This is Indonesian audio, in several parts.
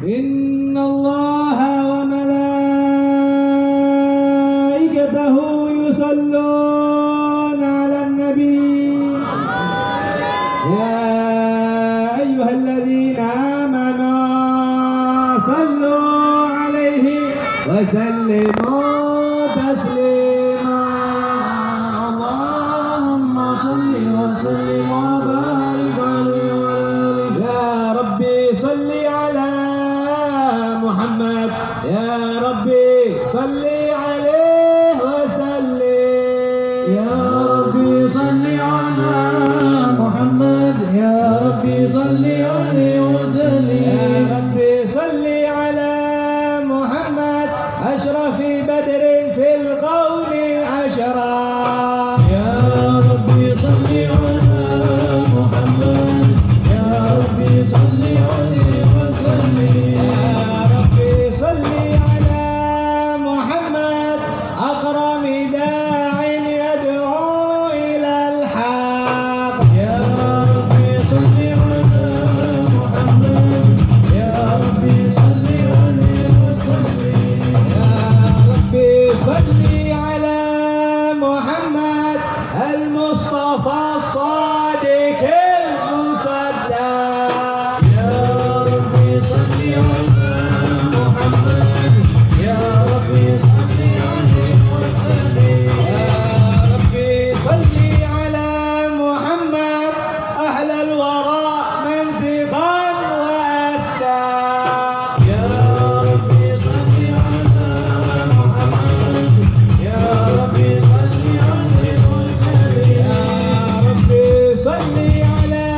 إن الله وملائكته يصلون على النبي يا أيها الذين آمنوا صلوا عليه وسلموا تسليما اللهم صل وسلم وبارك عليه وآله يا ربي صل على محمد يا ربي صل عليه وسلم يا ربي صل على محمد يا ربي صل عليه وسلم يا ربي صل على محمد أشرف بدر في القول عشرا يا ربي صل على محمد يا ربي صل عليه وسلم يا ربي صل على محمد أكرم داع يدعو إلى الحق يا ربي صل على محمد يا ربي صل عليه وسلم يا ربي صل على محمد المصطفى الصادق المصدق يا ربي صل على محمد يا ربي صل عليه وسلم يا ربي صل على محمد أهل الورى منطقا وأسداء يا ربي صل على محمد يا ربي صل عليه وسلم يا ربي صل على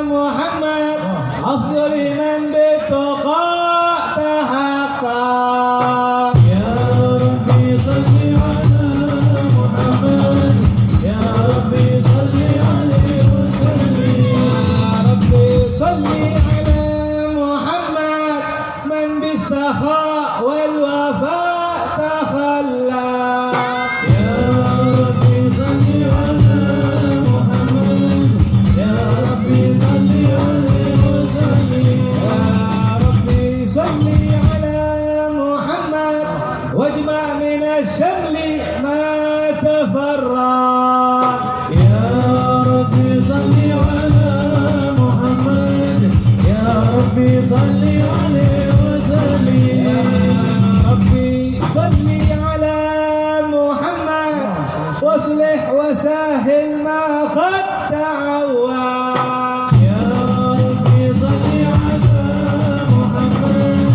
محمد أفضل من بالتقى تحقق يا ربي صل على محمد يا ربي صل عليه وسلم يا ربي صل على محمد من بالسخاء والوفاء تخلق يا ربي صل على محمد يا ربي صل عليه وسلم يا ربي صل على محمد واجمع من الشمل ما تفرق يا ربي صل على محمد يا ربي صل عليه وسلم يا ربي صل على محمد واصلح وسهل ما قد تعوى يا ربي صل على محمد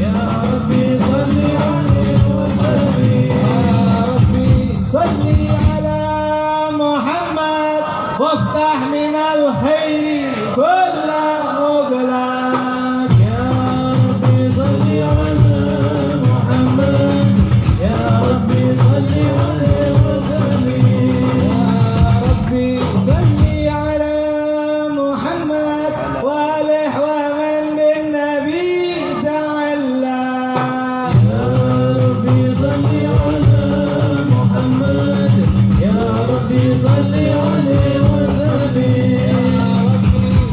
يا ربي صل عليه وسلم يا ربي صل على محمد وافتح من الخير كل مغلق يا ربي صل على محمد يا ربي صل عليه وسلم يا ربي صل على محمد وآله ومن بالنبي تعلق يا ربي صل على محمد يا ربي صل عليه وسلم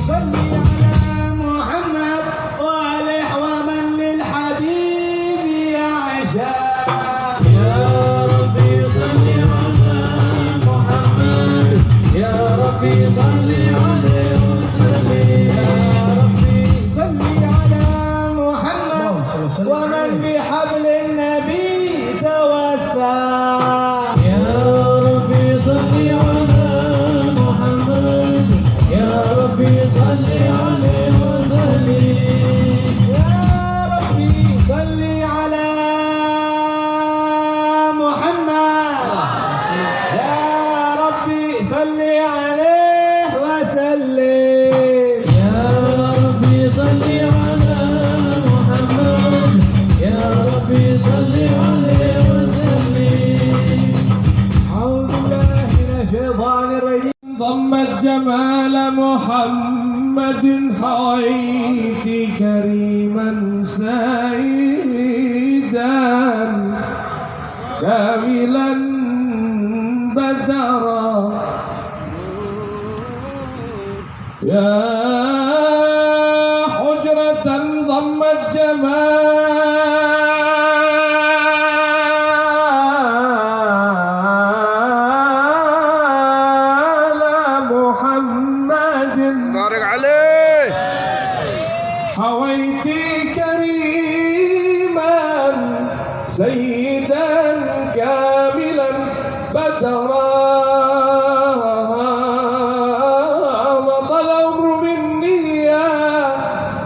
صل على محمد وآله ومن للحبيب يعشق يا ربي صل على محمد يا ربي صل عليه وسلم يا ربي صل على محمد ومن بحبل النبي توثق يا ربي صل على محمد يا ربي صل عليه وسلم يا ربي صل على محمد يا ربي صل عليه وسلم يا ربي صل على محمد يا ربي صل عليه وسلم أعوذ بالله من الشيطان الرجيم ضمت جمال محمد حويت كريما سيدا كاملا بدرا يا حجرة ضمت جمال سيدا كاملا بدرا مضى الأمر مني يا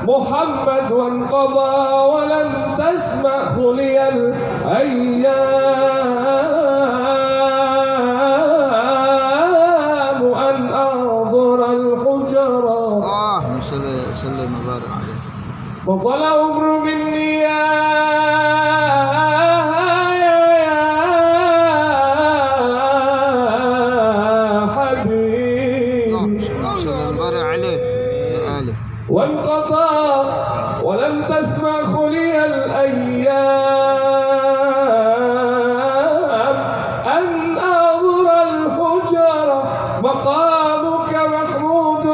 محمد وانقضى ولم تسمع خلي الأيام أن أحضر الحجرة اللهم صل وسلم وبارك عليه. مضى الأمر مني يا وانقضى ولم تسمع خلي الأيام أن أحضر الحجرة مقامك محمود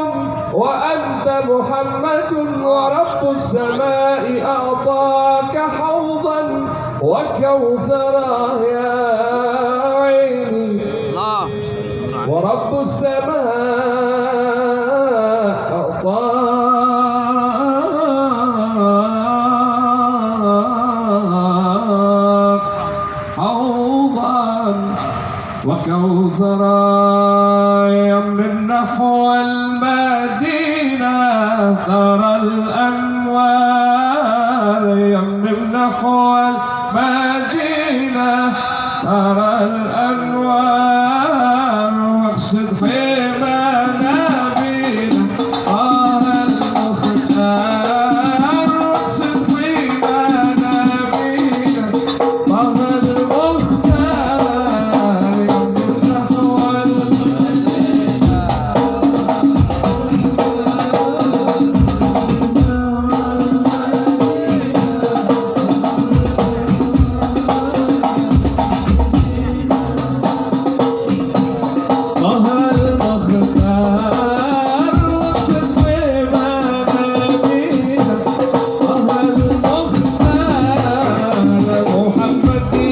وأنت محمد ورب السماء أعطاك حوضا وكوثرا يا عيني ورب السماء أعطاك وكوثرا يمن نحو المدينة ترى الأنوار يمن نحو المدينة ترى الأنوار واقصد في منابينا طه المختار واقصد في منابينا طه محمد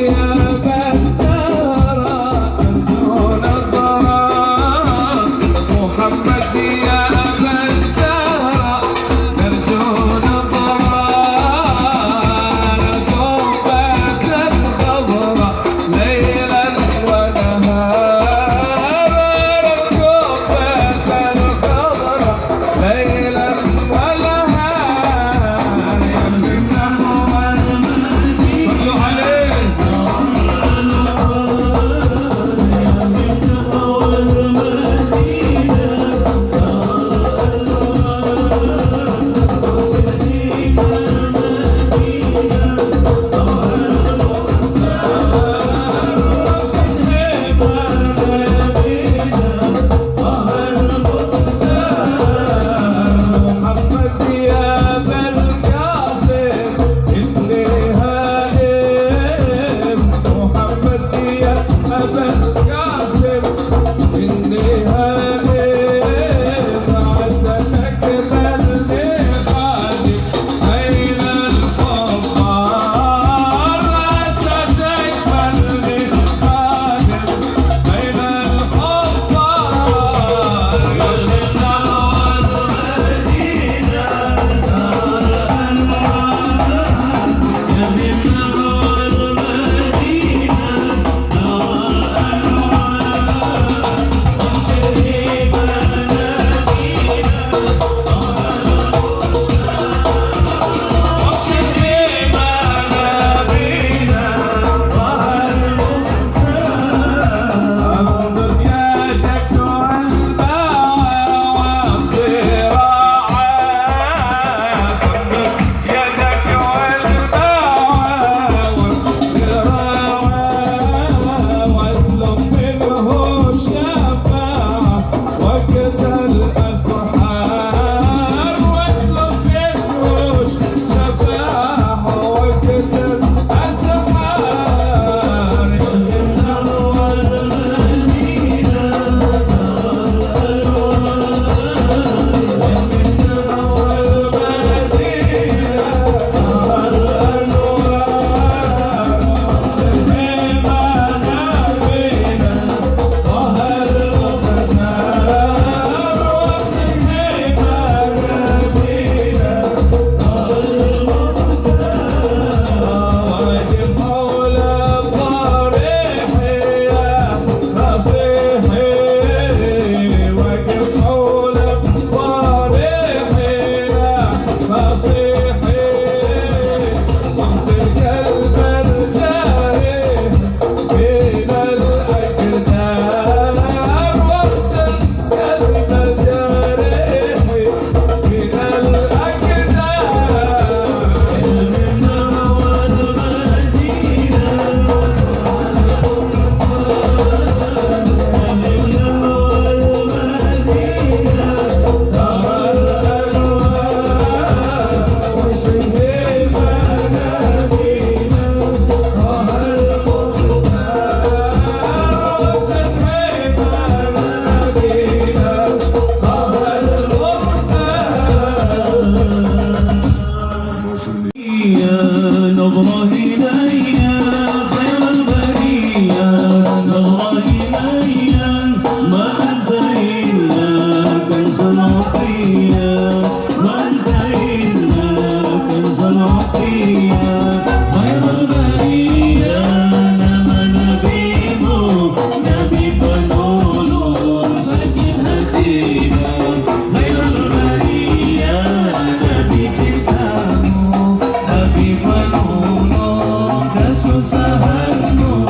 kesusahanmu,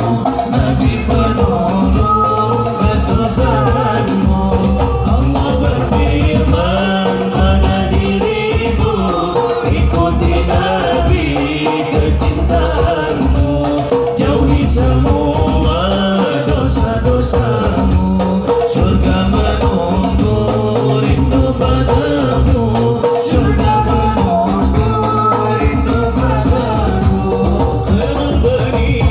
Nabi penolong kesusahanmu. Allah berfirman pada dirimu, ikuti Nabi kecintaanmu, jauhi semua dosa-dosamu, surga menunggu rindu padamu, surga menunggu rindu padamu. Memberi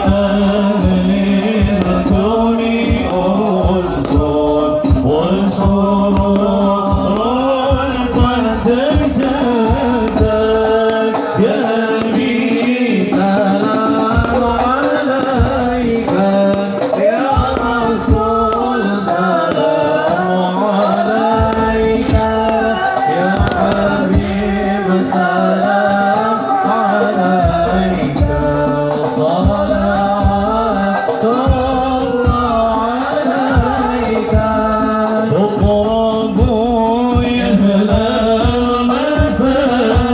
أهل الكون أنس وسرور قد تجدد يا نبي سلام عليك يا رسول سلام عليك يا حبيب سلام عليك صلوات الله عليك اقربوا يا أهل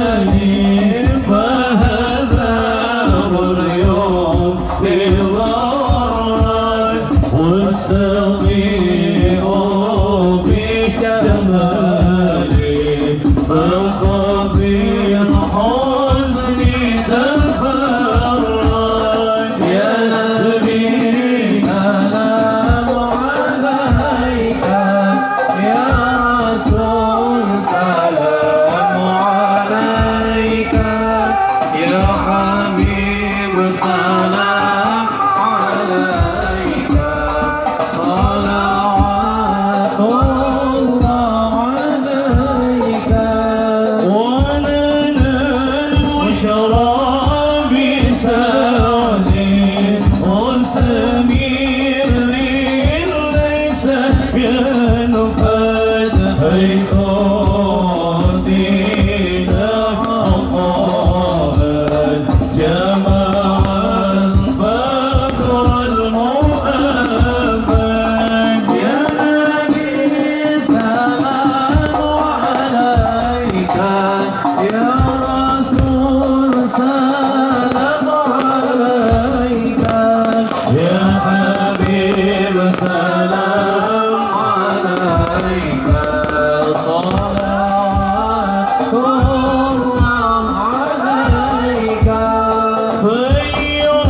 المفاهيم فهذا اليوم للغرام واستغيروا بجمالي فقبل حسني تفرج يا نبي سلام عليك يا رسول سلام عليك يا حبيب سلام عليك صلوات الله عليك ولنا البشرى بسعد وسمير ليس ينفد حيث دينا أطال جمع الفخر المؤمن يا نبي سلام عليك يا رسول سلام عليك يا حبيب سلام عليك صلوات الله عليك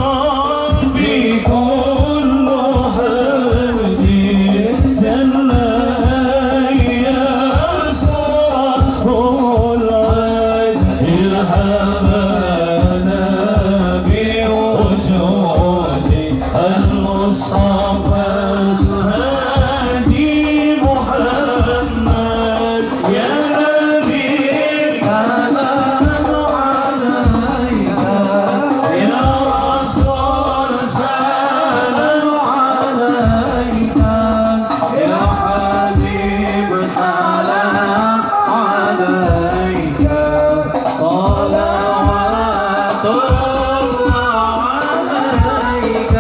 فليربي كل حمد جل يا سره العين الحبانا بوجودي المصطفى الهادي محمد يا نبي سلام عليك يا رسول سلام عليك يا حبيب سلام عليك صلوات الله عليك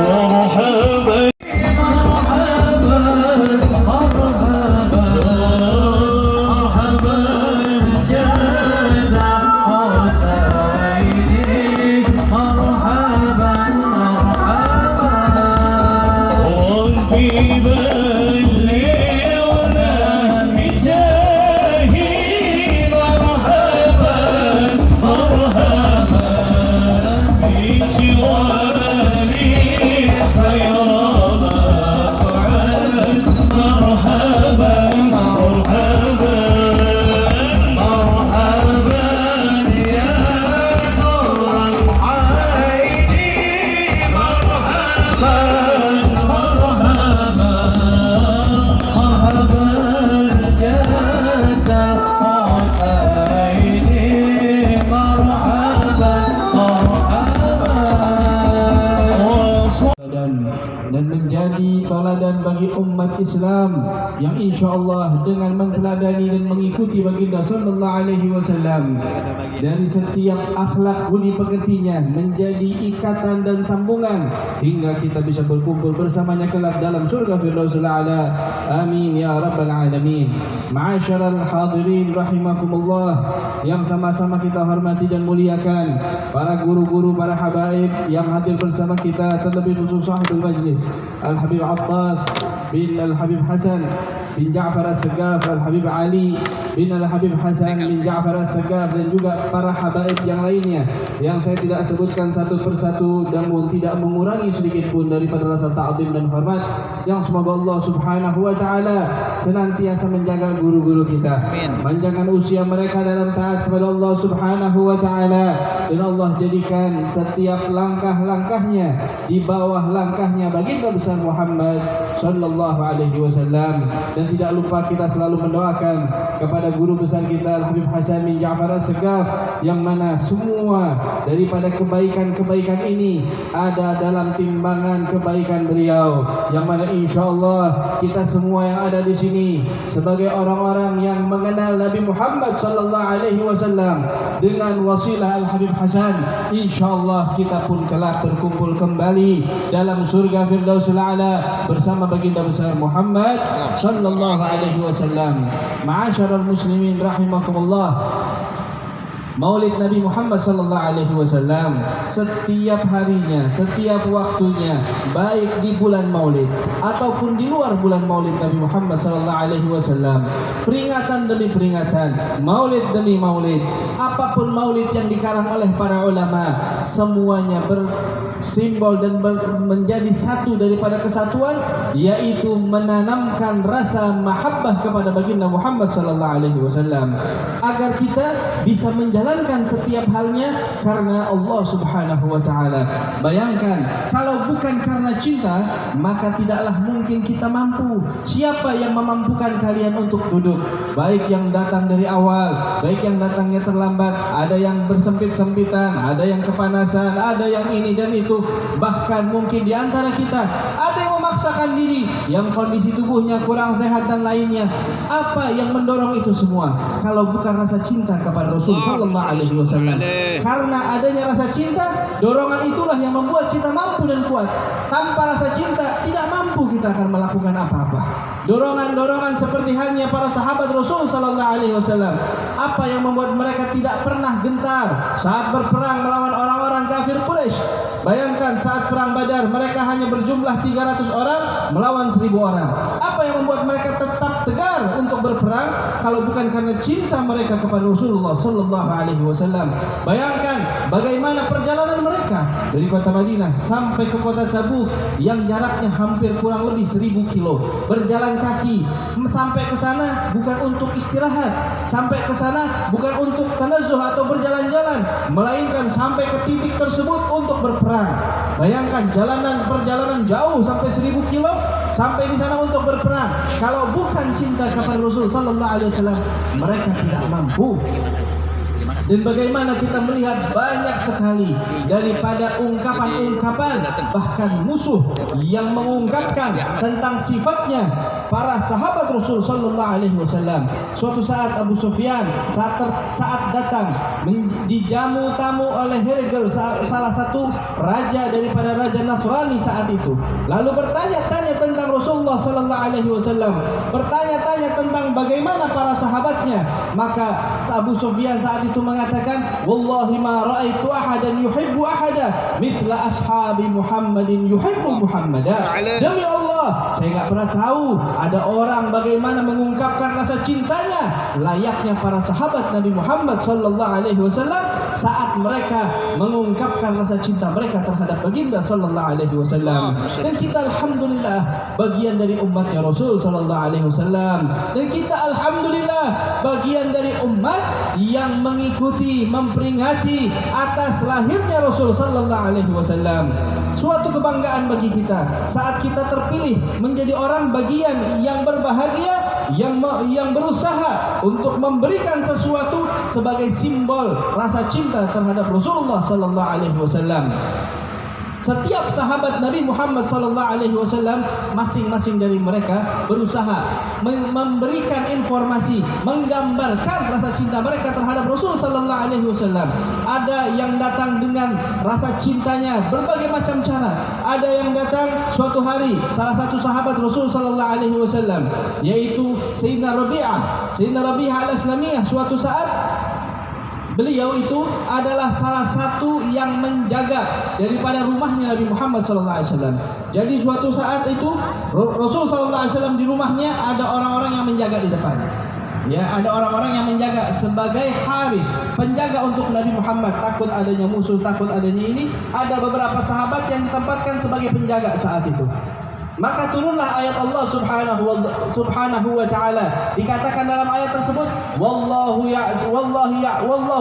ومرحبا مرحبا مرحبا مرحبا جد حسيني مرحبا مرحبا ربي بلغنا بجاهي مرحبا مرحبا بجواري خير مقعد مرحبا مرحبا مرحبا يا نور العين مرحبا مرحبا مرحبا جد حسيني مرحبا مرحبا dan menjadi teladan bagi umat Islam yang insya-Allah dengan menteladani dan mengikuti baginda sallallahu alaihi wasallam dari setiap akhlak budi pekertinya menjadi ikatan dan sambungan hingga kita bisa berkumpul bersamanya kelak dalam surga Firdausul A'la. Amin ya rabbal alamin. Ma'asyiral hadirin rahimakumullah, yang sama-sama kita hormati dan muliakan para guru-guru, para habaib yang hadir bersama kita, terlebih khusus sahibul majlis Al-Habib Attas bin Al-Habib Hasan bin Ja'far As-Sagaf, Al-Habib Ali bin Al-Habib Hasan bin Ja'far As-Sagaf, dan juga para habaib yang lainnya yang saya tidak sebutkan satu persatu namun tidak mengurangi sedikit pun daripada rasa ta'zim dan hormat. yang semoga Allah Subhanahu wa taala senantiasa menjaga guru-guru kita, Amin. panjangkan usia mereka dalam taat kepada Allah Subhanahu wa taala, dan Allah jadikan setiap langkah-langkahnya di bawah langkahnya baginda besar Muhammad sallallahu alaihi wasallam. Dan tidak lupa kita selalu mendoakan kepada guru besar kita Al-Habib Hasan bin Ja'far As-Segaf, yang mana semua daripada kebaikan-kebaikan ini ada dalam timbangan kebaikan beliau, yang mana insyaallah kita semua yang ada di sini sebagai orang-orang yang mengenal Nabi Muhammad sallallahu alaihi wasallam dengan wasilah Al-Habib Hasan, insyaallah kita pun kelak berkumpul kembali dalam surga Firdausul A'la bersama baginda besar Muhammad sallallahu alaihi wasallam. Ma'asyiral muslimin rahimakumullah. Maulid Nabi Muhammad sallallahu alaihi wasallam setiap harinya, setiap waktunya, baik di bulan Maulid ataupun di luar bulan Maulid Nabi Muhammad sallallahu alaihi wasallam, peringatan demi peringatan, maulid demi maulid, apapun maulid yang dikarang oleh para ulama, semuanya bersimbol dan menjadi satu daripada kesatuan, yaitu menanamkan rasa mahabbah kepada baginda Muhammad sallallahu alaihi wasallam, agar kita bisa menjalankan setiap halnya karena Allah Subhanahu wa taala. Bayangkan kalau bukan karena cinta, maka tidaklah mungkin kita mampu. Siapa yang memampukan kalian untuk duduk? Baik yang datang dari awal, baik yang datangnya terlambat, ada yang bersempit-sempitan, ada yang kepanasan, ada yang ini dan itu. Bahkan mungkin di antara kita ada yang memaksakan diri, yang kondisi tubuhnya kurang sehat dan lainnya. Apa yang mendorong itu semua? Kalau bukan rasa cinta kepada Rasul sallallahu alaihi wasallam. Karena adanya rasa cinta, dorongan itulah yang membuat kita mampu dan kuat. Tanpa rasa cinta tidak mampu kita akan melakukan apa-apa. Dorongan-dorongan seperti halnya para sahabat Rasul sallallahu alaihi wasallam. Apa yang membuat mereka tidak pernah gentar saat berperang melawan orang-orang kafir Quraisy? Bayangkan saat perang Badar mereka hanya berjumlah 300 orang melawan 1000 orang. Apa yang membuat mereka tetap tegar untuk berperang kalau bukan karena cinta mereka kepada Rasulullah sallallahu alaihi wasallam? Bayangkan bagaimana perjalanan mereka dari kota Madinah sampai ke kota Tabuk yang jaraknya hampir kurang lebih 1000 kilo. Berjalan kaki sampai ke sana bukan untuk istirahat, sampai ke sana bukan untuk tanazzuh atau berjalan-jalan, melainkan sampai ke titik tersebut untuk berperang. Bayangkan perjalanan jauh sampai 1000 kilo sampai di sana untuk berperang. Kalau bukan cinta kepada Rasul sallallahu alaihi wasallam, mereka tidak mampu. Dan bagaimana kita melihat banyak sekali daripada ungkapan-ungkapan bahkan musuh yang mengungkapkan tentang sifatnya para sahabat Rasul sallallahu alaihi wasallam. Suatu saat Abu Sufyan saat datang dijamu tamu oleh Hergel, salah satu raja daripada raja Nasrani saat itu. Lalu bertanya-tanya tentang Rasulullah sallallahu alaihi wasallam, bertanya-tanya tentang bagaimana para sahabatnya. Maka Abu Sufyan saat itu mengatakan, "Wallahi ma ra'aitu ahadan yuhibbu ahada mithla ashabi Muhammadin yuhibbu Muhammada." Demi Allah, saya enggak pernah tahu ada orang bagaimana mengungkapkan rasa cintanya layaknya para sahabat Nabi Muhammad sallallahu alaihi wasallam saat mereka mengungkapkan rasa cinta mereka terhadap baginda sallallahu alaihi wasallam. Dan kita alhamdulillah bagian dari umatnya Rasul sallallahu alaihi wasallam, dan kita alhamdulillah bagian dari umat yang mengikuti, memperingati atas lahirnya Rasul sallallahu alaihi wasallam. Suatu kebanggaan bagi kita saat kita terpilih menjadi orang bagian yang berbahagia, yang berusaha untuk memberikan sesuatu sebagai simbol rasa cinta terhadap Rasulullah sallallahu alaihi wasallam. Setiap sahabat Nabi Muhammad sallallahu alaihi wasallam masing-masing dari mereka berusaha memberikan informasi, menggambarkan rasa cinta mereka terhadap Rasul sallallahu alaihi wasallam. Ada yang datang dengan rasa cintanya berbagai macam cara. Ada yang datang suatu hari salah satu sahabat Rasul sallallahu alaihi wasallam yaitu Sayyidina Rabi'ah al-Islamiyah, suatu saat beliau itu adalah salah satu yang menjaga daripada rumahnya Nabi Muhammad SAW. Jadi suatu saat itu Rasul SAW di rumahnya ada orang-orang yang menjaga di depan. Ya, ada orang-orang yang menjaga sebagai haris, penjaga untuk Nabi Muhammad. Takut adanya musuh, takut adanya ini. Ada beberapa sahabat yang ditempatkan sebagai penjaga saat itu. maka turunlah ayat Allah Subhanahu wa taala. Dikatakan dalam ayat tersebut, wallahu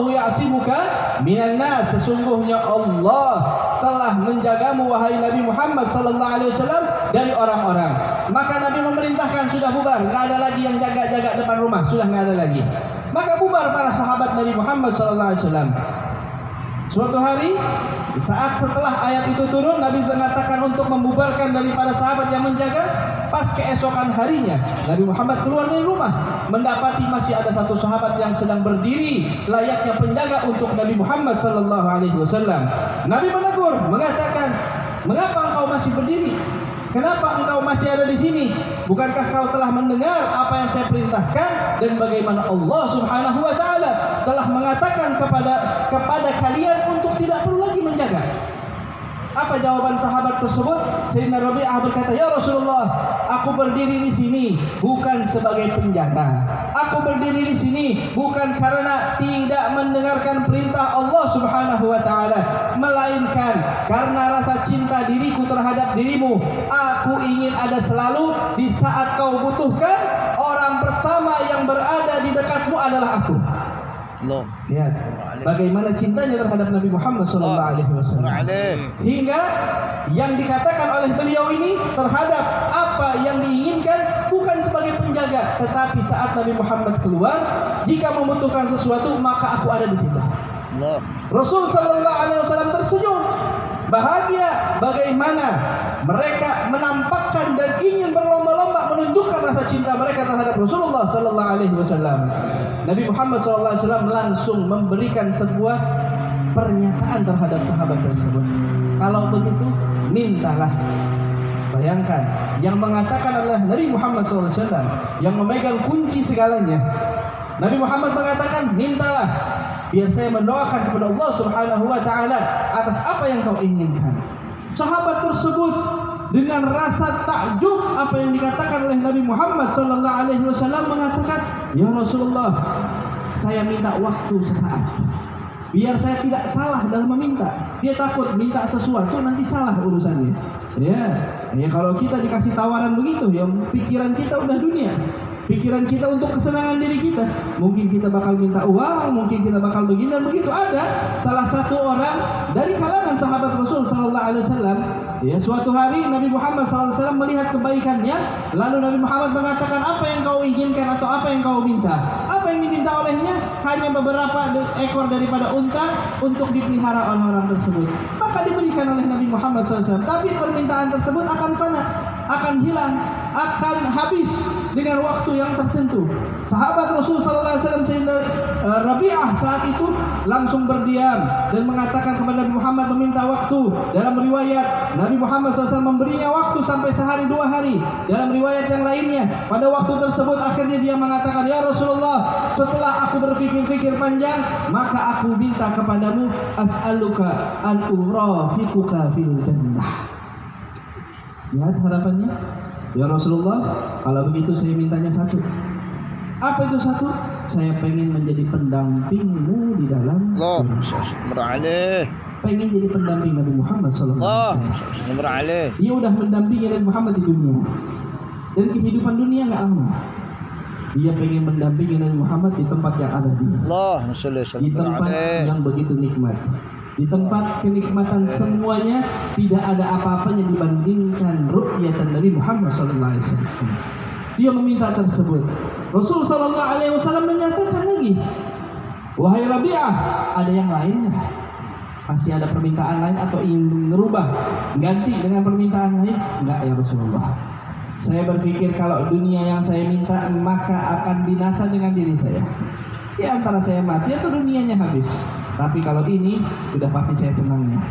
ya'simuka minan nas. Sesungguhnya Allah telah menjagamu wahai Nabi Muhammad sallallahu alaihi wasallam dari orang-orang. Maka Nabi memerintahkan, sudah bubar, enggak ada lagi yang jaga-jaga depan rumah, sudah enggak ada lagi. Maka bubar para sahabat Nabi Muhammad sallallahu alaihi wasallam. Suatu hari, saat setelah ayat itu turun, Nabi mengatakan untuk membubarkan daripada sahabat yang menjaga. Pas keesokan harinya, Nabi Muhammad keluar dari rumah, mendapati masih ada satu sahabat yang sedang berdiri layaknya penjaga untuk Nabi Muhammad sallallahu alaihi wasallam. Nabi menegur, mengatakan, "Mengapa engkau masih berdiri? Kenapa engkau masih ada di sini? Bukankah kau telah mendengar apa yang saya perintahkan dan bagaimana Allah Subhanahu wa taala telah mengatakan kepada kalian untuk tidak perlu lagi menjaga?" Apa jawaban sahabat tersebut? Sayyidina Rabi'ah berkata, "Ya Rasulullah, aku berdiri di sini bukan sebagai penjaga. Aku berdiri di sini bukan karena tidak mendengarkan perintah Allah Subhanahu wa taala, melainkan karena rasa cinta diriku terhadap dirimu. Aku ingin ada selalu di saat kau butuhkan. Orang pertama yang berada di dekatmu adalah aku." Lihat bagaimana cintanya terhadap Nabi Muhammad sallallahu alaihi wasallam. Hingga yang dikatakan oleh beliau ini terhadap apa yang diinginkan bukan sebagai penjaga, tetapi saat Nabi Muhammad keluar, jika membutuhkan sesuatu maka aku ada di situ. Rasul sallallahu alaihi wasallam tersenyum, bahagia bagaimana mereka menampakkan dan ingin berlomba-lomba menunjukkan rasa cinta mereka terhadap Rasulullah sallallahu alaihi wasallam. Nabi Muhammad sallallahu alaihi wasallam langsung memberikan sebuah pernyataan terhadap sahabat tersebut. Kalau begitu, mintalah. Bayangkan, yang mengatakan adalah Nabi Muhammad sallallahu alaihi wasallam yang memegang kunci segalanya. Nabi Muhammad mengatakan, mintalah, biar saya mendoakan kepada Allah Subhanahu wa taala atas apa yang kau inginkan. Sahabat tersebut dengan rasa takjub apa yang dikatakan oleh Nabi Muhammad sallallahu alaihi wasallam mengatakan, "Ya Rasulullah, saya minta waktu sesaat. Biar saya tidak salah dalam meminta." Dia takut minta sesuatu nanti salah urusannya. Ya kalau kita dikasih tawaran begitu, ya pikiran kita udah dunia. Pikiran kita untuk kesenangan diri kita. Mungkin kita bakal minta uang, mungkin kita bakal begini dan begitu. Ada salah satu orang dari kalangan sahabat Rasul sallallahu alaihi wasallam, ya suatu hari Nabi Muhammad sallallahu alaihi wasallam melihat kebaikannya, lalu Nabi Muhammad mengatakan, "Apa yang kau inginkan atau apa yang kau minta?" Apa yang diminta olehnya? Hanya beberapa ekor daripada unta untuk dipelihara oleh orang tersebut. Maka diberikan oleh Nabi Muhammad SAW. Tapi permintaan tersebut akan fana, akan hilang, akan habis dengan waktu yang tertentu. Sahabat Rasul sallallahu alaihi wasallam Sayyidina Rabi'ah saat itu langsung berdiam dan mengatakan kepada Nabi Muhammad meminta waktu. Dalam riwayat Nabi Muhammad SAW memberinya waktu sampai sehari 2 hari. Dalam riwayat yang lainnya, pada waktu tersebut akhirnya dia mengatakan, "Ya Rasulullah, setelah aku berpikir-pikir panjang, maka aku minta kepadamu, as'aluka an urafiquka fil jannah." Lihat harapannya. "Ya Rasulullah, kalau begitu saya mintanya satu." Apa itu satu? "Saya pengen menjadi pendampingmu di dalam pengen jadi pendamping Nabi Muhammad sallallahu alaihi wasallam. Dia udah mendampingi Nabi Muhammad di dunia. Dan kehidupan dunia enggak lama. Dia pengen mendampingi Nabi Muhammad di tempat yang abadi. Di tempat yang begitu nikmat. Di tempat kenikmatan semuanya tidak ada apa-apanya dibandingkan ru'yatan Nabi Muhammad sallallahu alaihi wasallam. Dia meminta tersebut. Rasul sallallahu alaihi wasallam menyatakan lagi, "Wahai Rabi'ah, ada yang lain? Masih ada permintaan lain atau ingin merubah, ganti dengan permintaan lain?" "Enggak ya Rasulullah. Saya berpikir kalau dunia yang saya minta maka akan binasa dengan diri saya. Ya antara saya mati atau dunianya habis. Tapi kalau ini sudah pasti saya senangnya."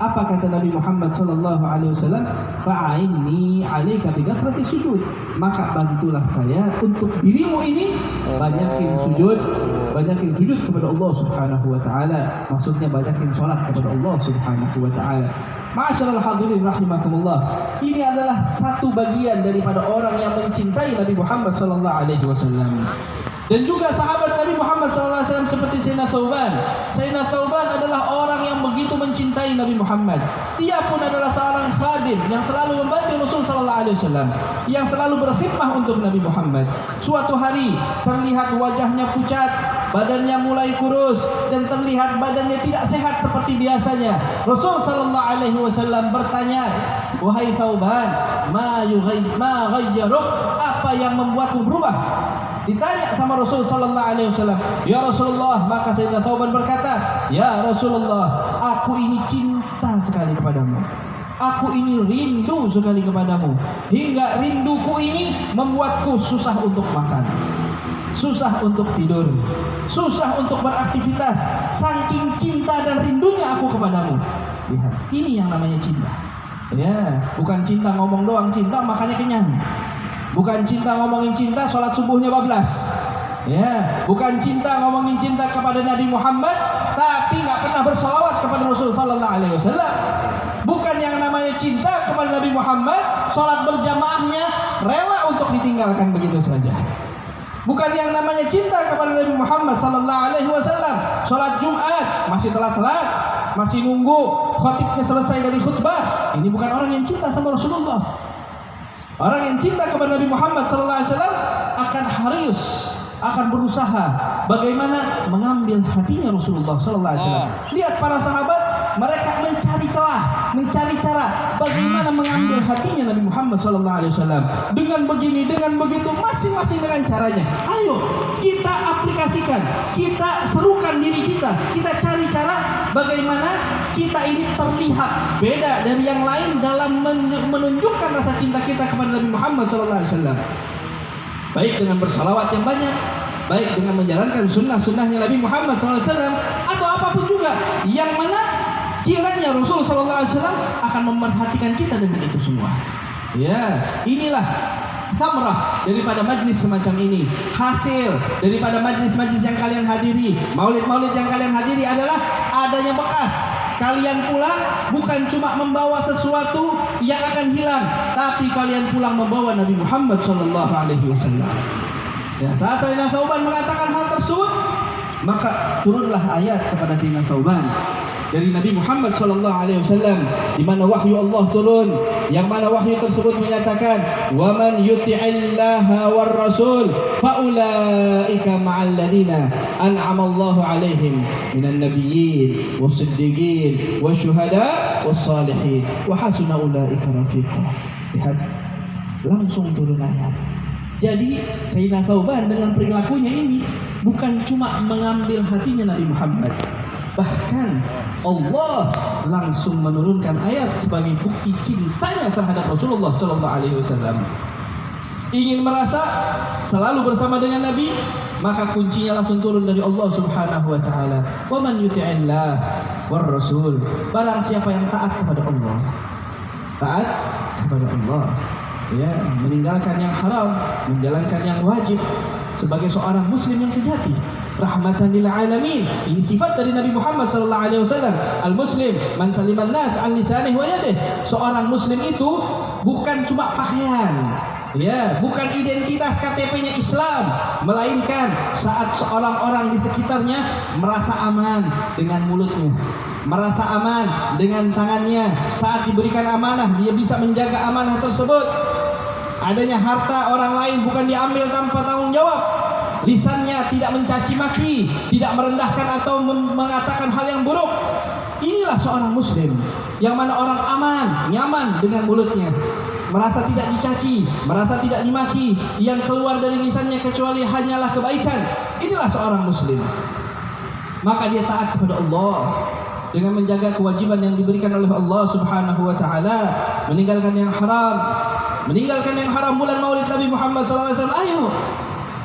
Apa kata Nabi Muhammad sallallahu alaihi wasallam? "Fa'inni 'alaika bi kathrati sujud." Maka bantulah saya untuk dirimu ini banyakin sujud kepada Allah Subhanahu wa taala. Maksudnya banyakin salat kepada Allah Subhanahu wa taala. Ma'asyiral hadirin rahimakumullah. Ini adalah satu bagian daripada orang yang mencintai Nabi Muhammad sallallahu alaihi wasallam. Dan juga sahabat Nabi Muhammad SAW seperti Sayyidina Thauban. Sayyidina Thauban adalah orang yang begitu mencintai Nabi Muhammad. Dia pun adalah seorang khadim yang selalu membantu Rasul SAW, yang selalu berkhidmah untuk Nabi Muhammad. Suatu hari terlihat wajahnya pucat, badannya mulai kurus, dan terlihat badannya tidak sehat seperti biasanya. Rasul SAW bertanya, "Wahai Thauban, ma ghayyaruk? Apa yang membuatmu berubah?" Ditanya sama Rasul sallallahu alaihi wasallam, "Ya Rasulullah," maka Sayyidina Thauban berkata, "Ya Rasulullah, aku ini cinta sekali kepadamu. Aku ini rindu sekali kepadamu. Hingga rinduku ini membuatku susah untuk makan, susah untuk tidur, susah untuk beraktivitas. Saking cinta dan rindunya aku kepadamu." Lihat, ini yang namanya cinta. Ya, bukan cinta ngomong doang, cinta makannya kenyang. Bukan cinta ngomongin cinta, sholat subuhnya bablas. Ya, bukan cinta ngomongin cinta kepada Nabi Muhammad, tapi nggak pernah bersolawat kepada Rasul Sallallahu Alaihi Wasallam. Bukan yang namanya cinta kepada Nabi Muhammad, sholat berjamaahnya rela untuk ditinggalkan begitu saja. Bukan yang namanya cinta kepada Nabi Muhammad Sallallahu Alaihi Wasallam, sholat Jumat masih telat-telat, masih nunggu khatibnya selesai dari khutbah. Ini bukan orang yang cinta sama Rasulullah. Orang yang cinta kepada Nabi Muhammad SAW akan harus, akan berusaha bagaimana mengambil hatinya Rasulullah SAW. Lihat para sahabat, mereka mencari celah, mencari cara bagaimana mengambil hatinya Nabi Muhammad SAW. Dengan begini, dengan begitu, masing-masing dengan caranya. Ayo kita aplikasikan, kita serukan diri kita cari cara bagaimana kita ini terlihat beda dari yang lain dalam menunjukkan rasa cinta kita kepada Nabi Muhammad SAW. Baik dengan bersalawat yang banyak, baik dengan menjalankan sunnah-sunnahnya Nabi Muhammad SAW, atau apapun juga yang mana kiranya Rasul SAW akan memerhatikan kita dengan itu semua. Ya, inilah thamrah daripada majlis semacam ini. Hasil daripada majlis-majlis yang kalian hadiri, maulid-maulid yang kalian hadiri adalah adanya bekas. Kalian pulang bukan cuma membawa sesuatu yang akan hilang, tapi kalian pulang membawa Nabi Muhammad SAW. Ya, saat Sayyidina Thauban mengatakan hal tersebut, maka turunlah ayat kepada Sayyidina Thauban dari Nabi Muhammad SAW, di mana wahyu Allah turun, yang mana wahyu tersebut menyatakan, "Wa man yuti'illaha war rasul fa ulaika ma'al ladina an'ama Allahu 'alaihim minan nabiyyin was-siddiqin wasyuhada was-salihin wa hasuna ulaika rafiqa." Lihat, langsung turun ayat. Jadi Sayyidina Thauban dengan perilakunya ini bukan cuma mengambil hatinya Nabi Muhammad, bahkan Allah langsung menurunkan ayat sebagai bukti cintanya terhadap Rasulullah Sallallahu Alaihi Wasallam. Ingin merasa selalu bersama dengan Nabi, maka kuncinya langsung turun dari Allah Subhanahu Wa Taala. Wa man yuti'illah war Rasul. Barang siapa yang taat kepada Allah, taat kepada Allah, ya, meninggalkan yang haram, menjalankan yang wajib, sebagai seorang muslim yang sejati, rahmatan lil alamin. Ini sifat dari Nabi Muhammad sallallahu alaihi wasallam. Al muslim man saliman nas an lisanihi wa yadihi. Seorang muslim itu bukan cuma pakaian, ya, bukan identitas KTP-nya Islam, melainkan saat seorang orang di sekitarnya merasa aman dengan mulutnya, merasa aman dengan tangannya. Saat diberikan amanah, dia bisa menjaga amanah tersebut. Adanya harta orang lain bukan diambil tanpa tanggung jawab. Lisannya tidak mencaci maki, tidak merendahkan atau mengatakan hal yang buruk. Inilah seorang muslim, yang mana orang aman, nyaman dengan mulutnya, merasa tidak dicaci, merasa tidak dimaki, yang keluar dari lisannya kecuali hanyalah kebaikan. Inilah seorang muslim. Maka dia taat kepada Allah dengan menjaga kewajiban yang diberikan oleh Allah Subhanahu wa taala, meninggalkan yang haram. Meninggalkan yang haram bulan Maulid Nabi Muhammad SAW. Ayo,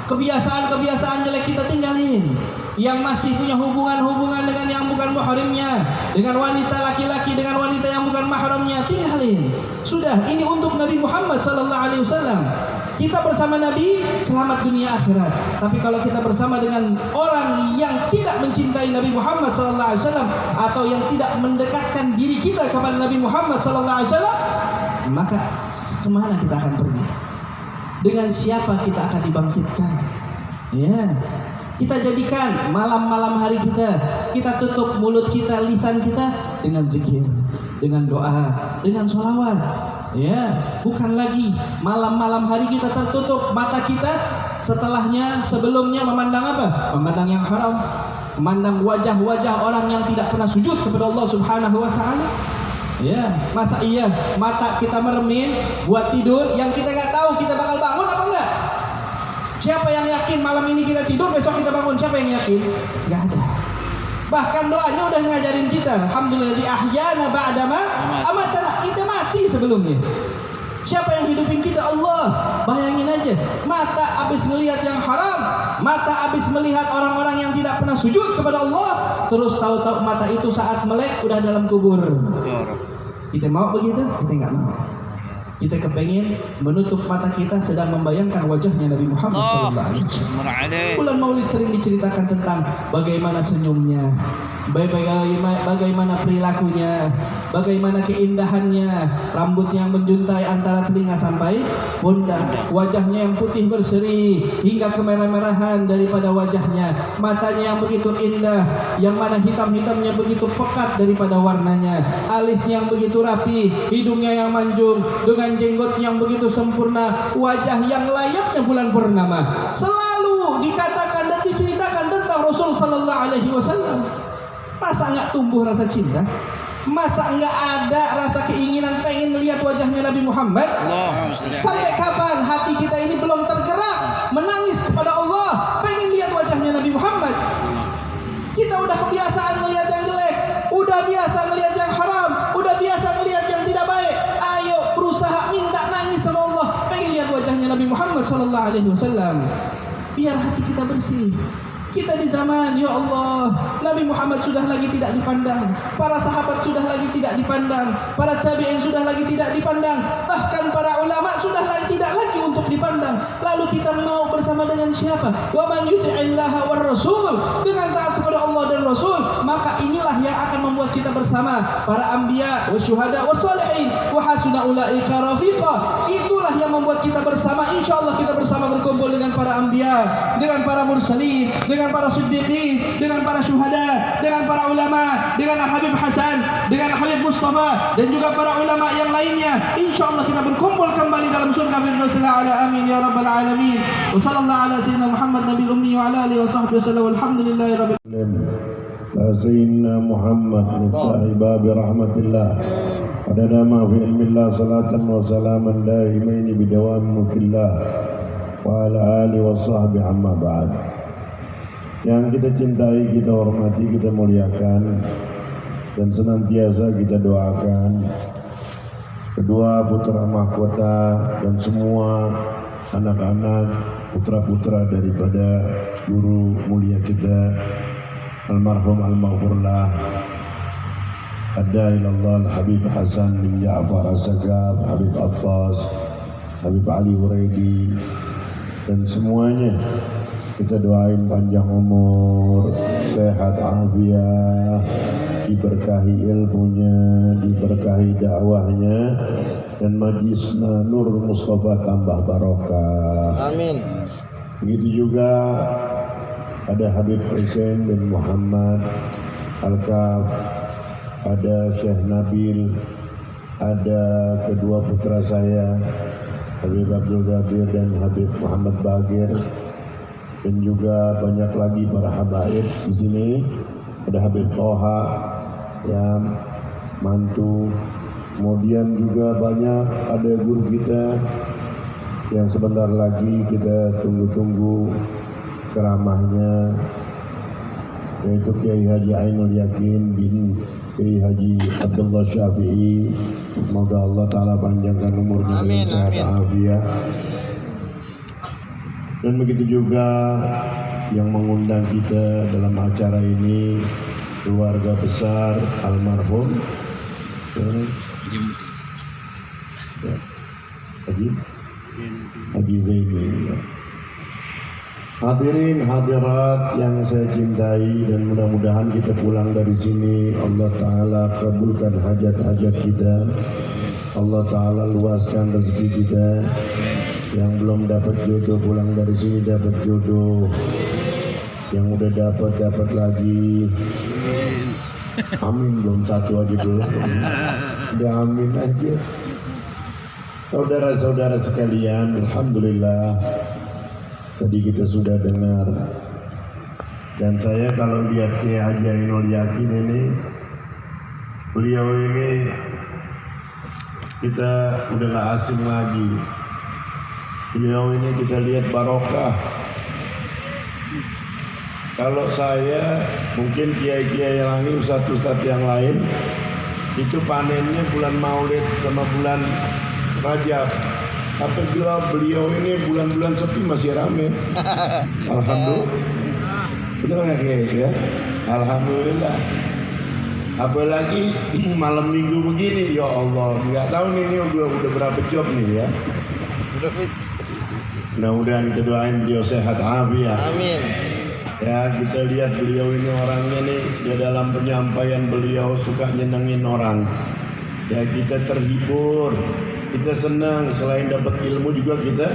kebiasaan-kebiasaan jelek kita tinggalin. Yang masih punya hubungan-hubungan dengan yang bukan mahramnya, dengan wanita laki-laki dengan wanita yang bukan mahramnya, tinggalin. Sudah, ini untuk Nabi Muhammad SAW. Kita bersama Nabi selamat dunia akhirat. Tapi kalau kita bersama dengan orang yang tidak mencintai Nabi Muhammad SAW atau yang tidak mendekatkan diri kita kepada Nabi Muhammad SAW, maka kemana kita akan pergi? Dengan siapa kita akan dibangkitkan? Ya, kita jadikan malam-malam hari kita tutup mulut kita, lisan kita dengan zikir, dengan doa, dengan sholawat. Ya, bukan lagi malam-malam hari kita tertutup mata kita, setelahnya sebelumnya memandang apa? Memandang yang haram, memandang wajah-wajah orang yang tidak pernah sujud kepada Allah Subhanahu wa taala. Ya, masa iya mata kita meremin buat tidur yang kita nggak tahu kita bakal bangun apa enggak? Siapa yang yakin malam ini kita tidur, besok kita bangun? Siapa yang yakin? Nggak ada. Bahkan doanya udah ngajarin kita, alhamdulillah ahyana ba'dama amatana. Kita mati sebelumnya. Siapa yang hidupin kita? Allah. Bayangin aja, mata habis melihat yang haram, mata habis melihat orang-orang yang tidak pernah sujud kepada Allah, terus tahu-tahu mata itu saat melek udah dalam kubur. Kita mau begitu? Kita nggak mau. Kita kepengen menutup mata kita sedang membayangkan wajahnya Nabi Muhammad SAW. Bulan Maulid sering diceritakan tentang bagaimana senyumnya, bagaimana perilakunya, bagaimana keindahannya, rambutnya yang menjuntai antara telinga sampai pundak, wajahnya yang putih berseri hingga kemerah-merahan daripada wajahnya, matanya yang begitu indah, yang mana hitam-hitamnya begitu pekat daripada warnanya, alisnya yang begitu rapi, hidungnya yang manjung dengan jenggot yang begitu sempurna, wajah yang layaknya bulan purnama. Selalu dikatakan dan diceritakan tentang Rasul Sallallahu Alaihi Wasallam. Masa nggak tumbuh rasa cinta? Masa nggak ada rasa keinginan pengen melihat wajahnya Nabi Muhammad? Sampai kapan hati kita ini belum tergerak menangis kepada Allah, pengen lihat wajahnya Nabi Muhammad? Kita udah kebiasaan melihat yang jelek, udah biasa melihat yang haram, udah biasa melihat yang tidak baik. Ayo berusaha minta nangis sama Allah, pengen lihat wajahnya Nabi Muhammad Sallallahu Alaihi Wasallam. Biar hati kita bersih. Kita di zaman, ya Allah, Nabi Muhammad sudah lagi tidak dipandang, para sahabat sudah lagi tidak dipandang, para tabi'in sudah lagi tidak dipandang, bahkan para ulama sudah lagi tidak lagi untuk dipandang. Lalu kita mau bersama dengan siapa? Wa man yuti'illaha war rasul, dengan taat kepada Allah dan Rasul, maka inilah yang akan membuat kita bersama para anbiya, wasyuhada, wassalihin, wa hasuna ulaika rafiqa. Itulah yang membuat kita bersama, insyaallah kita bersama berkumpul dengan para anbiya, dengan para mursalin, dengan para siddiqin, dengan para syuhada, dengan para ulama, dengan Habib Hasan, dengan Habib Mustafa, dan juga para ulama yang lainnya. Insyaallah kita berkumpul kembali dalam surga Firdaus ala. Amin ya rabbal alamin. Wa sallallahu ala sayyidina Muhammad nabiyil ummi wa ala alihi wa sahbihi wasallam. Walhamdulillahi rabbil alamin. Sayyidina Muhammad miftahi bab rahmatillah. Adada ma fi ilmillah salatan wa salaman daimaini bidawam mulkillah wa ala alihi wa sahbihi amma ba'd. Yang kita cintai, kita hormati, kita muliakan, dan senantiasa kita doakan kedua putra mahkota dan semua anak-anak putra-putra daripada guru mulia kita almarhum al-maghfurlah adda ilallah al-Habib Hasan bin Ja'far As-Sagaf, Habib Abbas, Habib Ali Huraidi, dan semuanya. Kita doain panjang umur, sehat afiat, diberkahi ilmunya, diberkahi dakwahnya, dan majlis Nur Mustafa tambah barokah. Amin. Begitu juga ada Habib Hussein bin Muhammad Al-Kaf, ada Syekh Nabil, ada kedua putra saya Habib Abdul Ghabir dan Habib Muhammad Bagir, dan juga banyak lagi para habaib di sini. Ada Habib Toha yang mantu, kemudian juga banyak ada guru kita yang sebentar lagi kita tunggu-tunggu ceramahnya, yaitu Kiai Haji Ainul Yakin bin Kiai Haji Abdullah Syafi'i. Semoga Allah Ta'ala panjangkan umurnya dengan sehat afiat. Dan begitu juga yang mengundang kita dalam acara ini, keluarga besar almarhum Haji Zaini. Hadirin hadirat yang saya cintai, dan mudah-mudahan kita pulang dari sini Allah Ta'ala kabulkan hajat-hajat kita, Allah Ta'ala luaskan rezeki kita, Yang belum dapat jodoh pulang dari sini dapat jodoh. Yang udah dapat lagi. Amin, belum satu aja belum. Udah amin aja. Saudara-saudara sekalian, alhamdulillah tadi kita sudah dengar. Dan saya kalau lihat Kiai Haji Ainul Yakin ini, beliau ini kita udah gak asing lagi. Beliau ini kita lihat barokah. Kalau saya, mungkin kiai-kiai yang lain, ustadz-ustadz yang lain, itu panennya bulan Maulid sama bulan Rajab. Apabila beliau ini bulan-bulan sepi masih rame. Alhamdulillah. Betul nggak kiai ya? Alhamdulillah. Apalagi malam minggu begini, ya Allah, nggak tahu nih ini udah berapa job nih ya. Mudah-mudahan kita doain beliau sehat afiat. Amin. Ya, kita lihat beliau ini orangnya nih, dia dalam penyampaian beliau suka nyenengin orang. Ya, kita terhibur, kita senang, selain dapat ilmu juga kita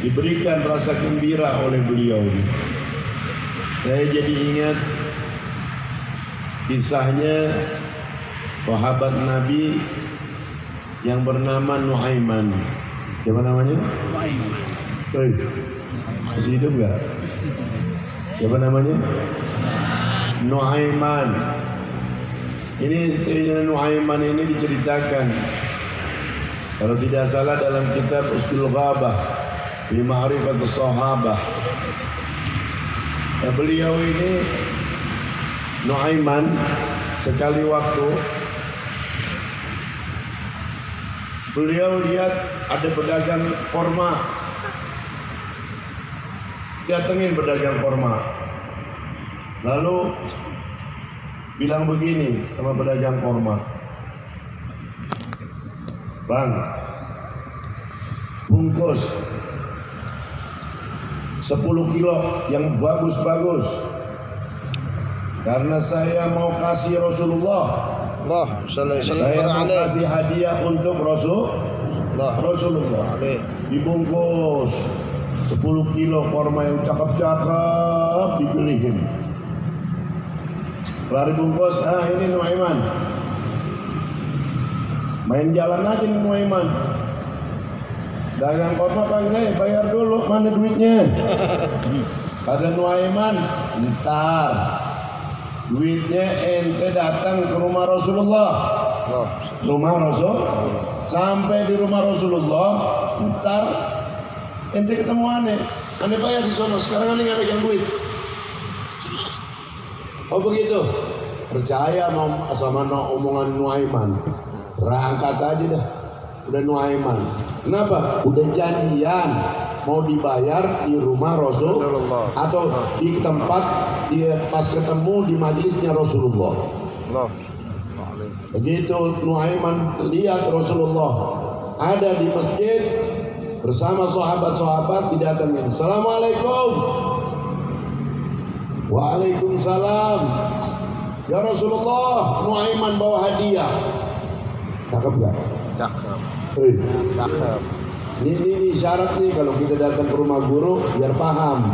diberikan rasa gembira oleh beliau ini. Saya jadi ingat kisahnya sahabat Nabi yang bernama Nuaiman. Siapa namanya? Nuaiman. Masih hidup gak? Siapa namanya? Nuaiman. Ini Sayyidina Nuaiman ini diceritakan, kalau tidak salah dalam kitab Usdul Ghabah di Ma'rifatus Sahabah. Ya, beliau ini Nuaiman sekali waktu beliau lihat ada pedagang korma, datengin pedagang korma, lalu bilang begini sama pedagang korma, "Bang, bungkus 10 kilo yang bagus-bagus, karena saya mau kasih Rasulullah. Saya mau kasih hadiah untuk Rasulullah. Dibungkus 10 kilo korma yang cakep-cakep, dipilihin. Lari bungkus, ini Nuaiman. Main jalan aja nih Nuaiman. Dagang korma panggil, bayar dulu, mana duitnya? Kata Nuaiman, ntar. Duitnya ente datang ke rumah Rasulullah. Rumah Rasul. Sampai di rumah Rasulullah, ntar ente ketemu aneh bayar di sono. Sekarang aneh nggak pegang duit. Oh begitu. Percaya sama omongan Nuaiman. Rangkat aja dah. Udah Nuaiman. Kenapa? Udah janjian mau dibayar di rumah Rasulullah atau di tempat dia pas ketemu di majelisnya Rasulullah. Begitu Nuaiman lihat Rasulullah ada di masjid bersama sahabat-sahabat, didatengin. Assalamualaikum. Waalaikumsalam. Ya Rasulullah, Nuaiman bawa hadiah. Cakep gak? Cakep. Cakep. Ini syarat nih kalau kita datang ke rumah guru biar paham.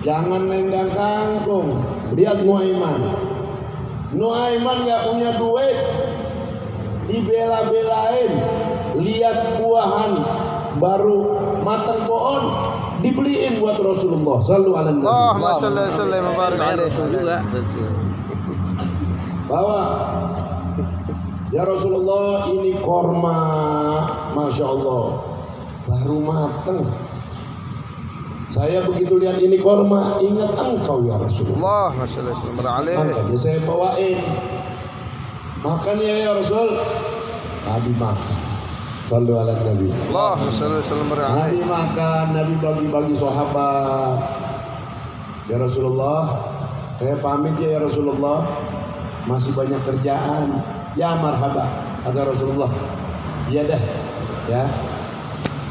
Jangan nenggang kangkung. Lihat Nuaiman. Nuaiman gak punya duit, dibela-belain. Lihat buahan baru matang pohon, dibeliin buat Rasulullah. Sallu ala Nabi. Allahumma shalli wa sallim wa barik alaihi. Bawa. Ya Rasulullah, ini korma, Masya Allah, baru mateng. Saya begitu lihat ini korma, ingat engkau ya Rasulullah. Masya Allah, makanya saya bawain. Makan ya Rasul. Nabi makan. Sallu ala Nabi. Nabi makan, Nabi bagi-bagi sahabat. Ya Rasulullah, saya pamit ya Rasulullah, masih banyak kerjaan. Ya marhaba, kata Rasulullah. Iya dah, ya.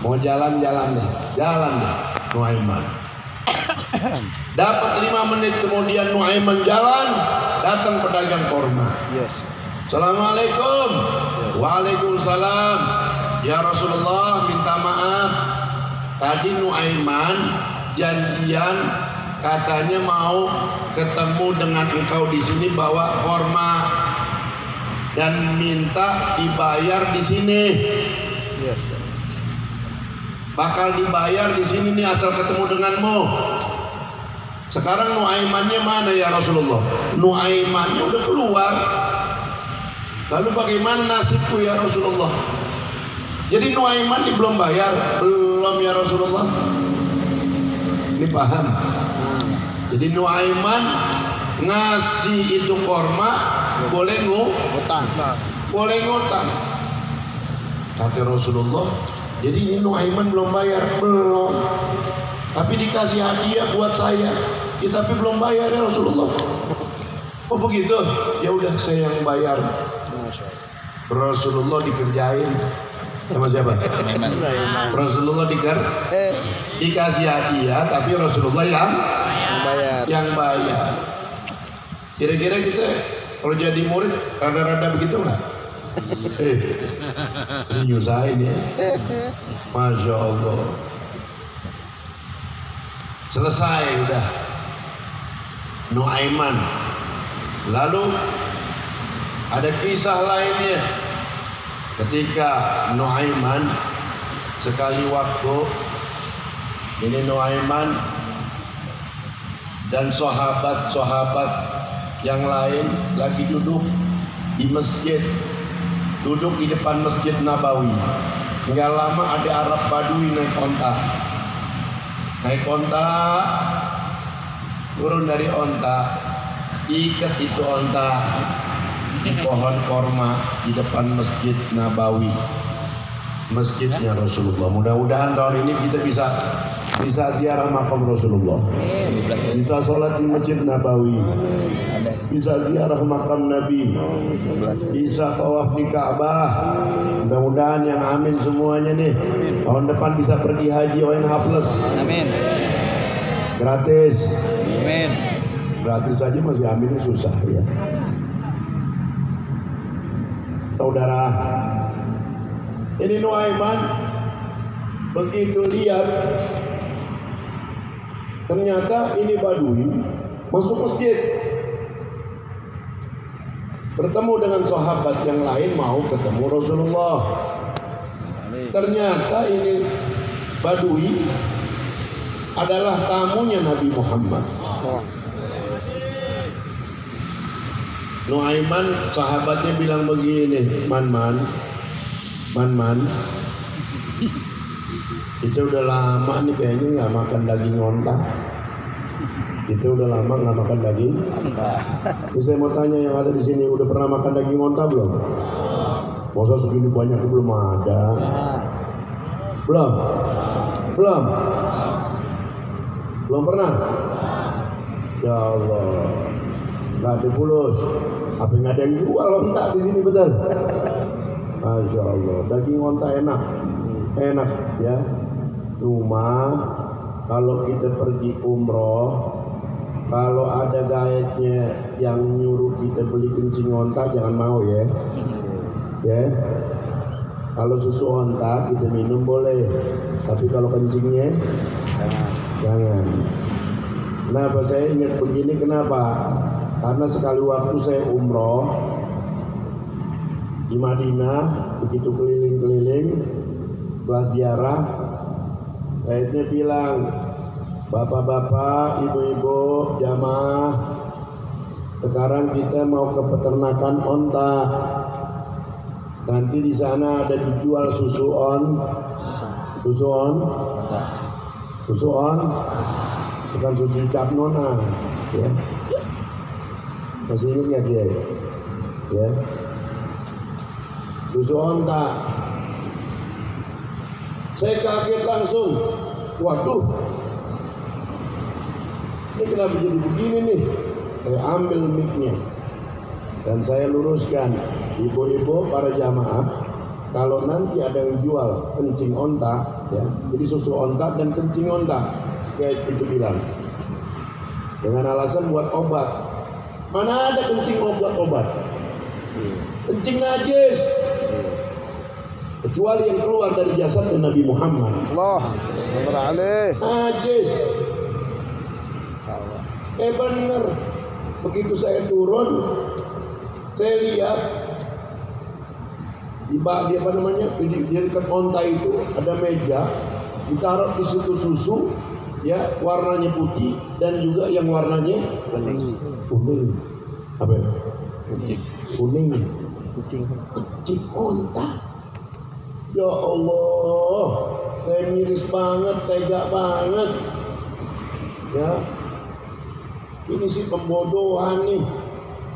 Mau jalan-jalan deh, jalan deh. Nuaiman. Dapat 5 menit kemudian Nuaiman jalan, datang pedagang korma. Yes. Assalamualaikum. Waalaikumsalam. Ya Rasulullah, minta maaf. Tadi Nuaiman janjian katanya mau ketemu dengan engkau di sini bawa korma dan minta dibayar di sini. Bakal dibayar di sini nih asal ketemu denganmu. Sekarang Nuaimannya mana ya Rasulullah? Nuaimannya udah keluar. Lalu bagaimana nasibku ya Rasulullah? Jadi Nuaiman ini belum bayar? Belum ya Rasulullah. Ini paham? Jadi Nuaiman ngasih itu korma boleh ngutang. Boleh ngutang. Kata Rasulullah, jadi ini Nuaiman belum bayar? Belum. Tapi dikasih hadiah buat saya. Ya, tapi belum bayar ya Rasulullah. Oh begitu? Ya udah saya yang bayar. Rasulullah dikerjain sama siapa? Rasulullah dikasih hadiah, tapi Rasulullah yang bayar. Kira-kira kita kalau jadi murid rada-rada begitu nggak? Nyusahin ya. Masya Allah. Selesai udah. Nuaiman. Lalu ada kisah lainnya. Ketika Nuaiman sekali waktu ini Nuaiman dan sahabat-sahabat yang lain lagi duduk di masjid, duduk di depan Masjid Nabawi. Enggak lama ada Arab Badui naik onta, turun dari onta, ikat itu onta di pohon korma di depan Masjid Nabawi, masjidnya Rasulullah. Mudah-mudahan tahun ini kita bisa ziarah makam Rasulullah, bisa sholat di Masjid Nabawi, bisa ziarah makam Nabi, bisa tawaf di Ka'bah. Mudah-mudahan yang amin semuanya nih. Tahun depan bisa pergi haji ONH plus. Amin. Gratis. Amin. Gratis saja masih aminnya susah ya. Saudara, ini Nuaiman begitu lihat ternyata ini Badui masuk masjid, bertemu dengan sahabat yang lain mau ketemu Rasulullah. Ternyata ini Badui adalah tamunya Nabi Muhammad. Nuaiman sahabatnya bilang begini, Man, kita udah lama nih kayaknya nggak makan daging onta. Kita udah lama nggak makan daging. Jadi saya mau tanya yang ada di sini udah pernah makan daging onta belum? Masa segini banyak belum ada? Belum pernah? Ya Allah, nggak ada pulus. Apa nggak ada yang jual onta di sini betul? Masya Allah, daging onta enak ya. Cuma kalau kita pergi umroh, kalau ada gaetnya yang nyuruh kita beli kencing onta jangan mau ya. Kalau susu onta kita minum boleh, tapi kalau kencingnya jangan. Kenapa saya ingat begini? Kenapa? Karena sekali waktu saya umroh di Madinah, begitu keliling-keliling setelah ziarah, gaetnya bilang, bapak-bapak, ibu-ibu, jamaah, sekarang kita mau ke peternakan onta. Nanti di sana ada dijual susu on, bukan susu cap nona, ya. Masih ingat nggak dia? Ya. Susu onta. Saya kaget langsung. Waduh, ini kenapa jadi begini nih? Saya ambil mic-nya dan saya luruskan, ibu-ibu para jamaah, kalau nanti ada yang jual kencing onta, ya, jadi susu onta dan kencing onta, kayak itu bilang, dengan alasan buat obat. Mana ada kencing obat? Kencing najis. Kecuali yang keluar dari jasadnya Nabi Muhammad. Allah sallallahu alaihi. Najis. Bener. Begitu saya turun, saya lihat di apa namanya, di dekat onta itu ada meja, ditaruh di situ susu, ya warnanya putih dan juga yang warnanya kuning. Apa? Kuning. Kucing onta. Ya Allah, saya miris banget, tega banget. Ya, ini sih pembodohan nih.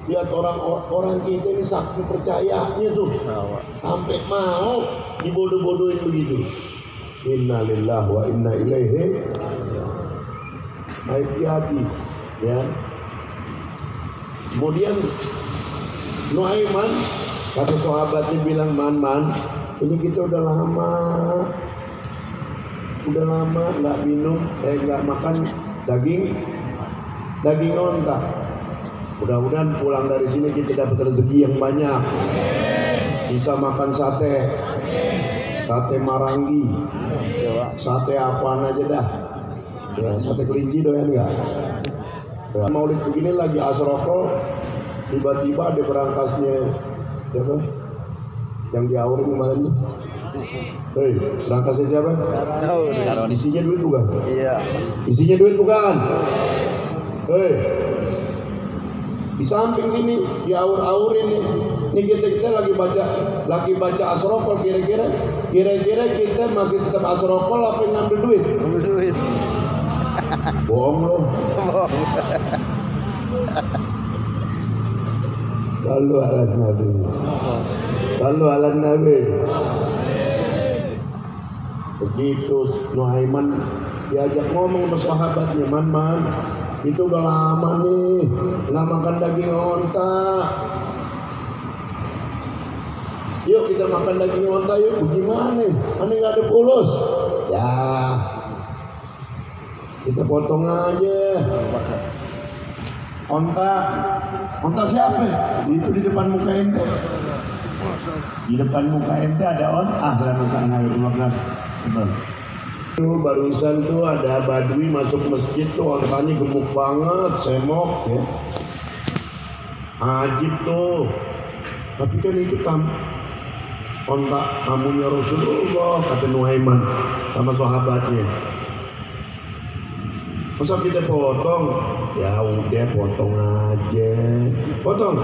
Lihat orang kita ini saking percayanya tuh, sampai mau dibodoh-bodohin begitu. Inna lillahi wa inna ilaihi. Hati-hati, ya. Kemudian Nuaiman, kata sahabatnya bilang, man, ini kita udah lama nggak minum, nggak makan daging onta. Mudah-mudahan pulang dari sini kita dapat rezeki yang banyak, bisa makan sate marangi, sate apaan aja dah, ya sate kelinci doyan nggak? Ya, Maulid begini lagi asroko, tiba-tiba ada berangkasnya siapa? Yang diaurin kemarin nih. Hei, berangkasnya siapa? Isinya duit bukan? Iya. Isinya duit bukan? Hei, di samping sini diaur-aurin nih. Ini kita lagi baca asrokol, kira-kira kita masih tetap asrokol apa ngambil duit? Ambil duit. Bohong loh. Sallu ala Nabi. Sallu ala Nabi. Begitu Nuaiman diajak ngomong sama sahabatnya, man, itu udah lama nih nggak makan daging onta. Yuk kita makan daging onta yuk. Bagaimana? Aneh nggak ada pulus. Ya, kita potong aja. Onta siapa? Itu di depan muka ente. Di depan muka ente ada onta. Sana makan. Betul. Itu barusan tuh ada badui masuk masjid tuh, ontanya gemuk banget, semok ya. Ajib tuh. Tapi kan itu onta tamunya Rasulullah, kata Nuaiman sama sahabatnya. Masa kita potong? Ya udah potong aja. Potong.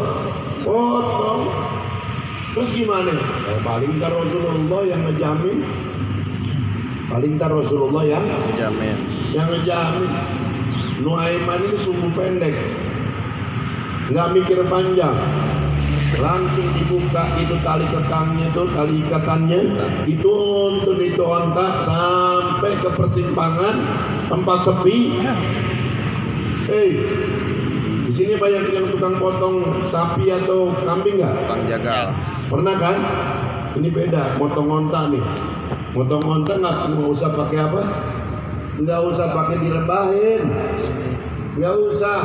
Terus gimana? Ya, paling ntar Rasulullah yang ngejamin. Yang ngejamin. Nuaiman ini sumbu pendek, nggak mikir panjang. Langsung dibuka itu tali kekangnya tuh, tali ikatannya, dituntun itu onta sampai ke persimpangan tempat sepi. Di sini banyak yang tukang potong sapi atau kambing nggak? Tukang jagal. Pernah kan? Ini beda, potong onta nih. Potong onta nggak usah pakai apa? Nggak usah pakai direbahin, nggak usah,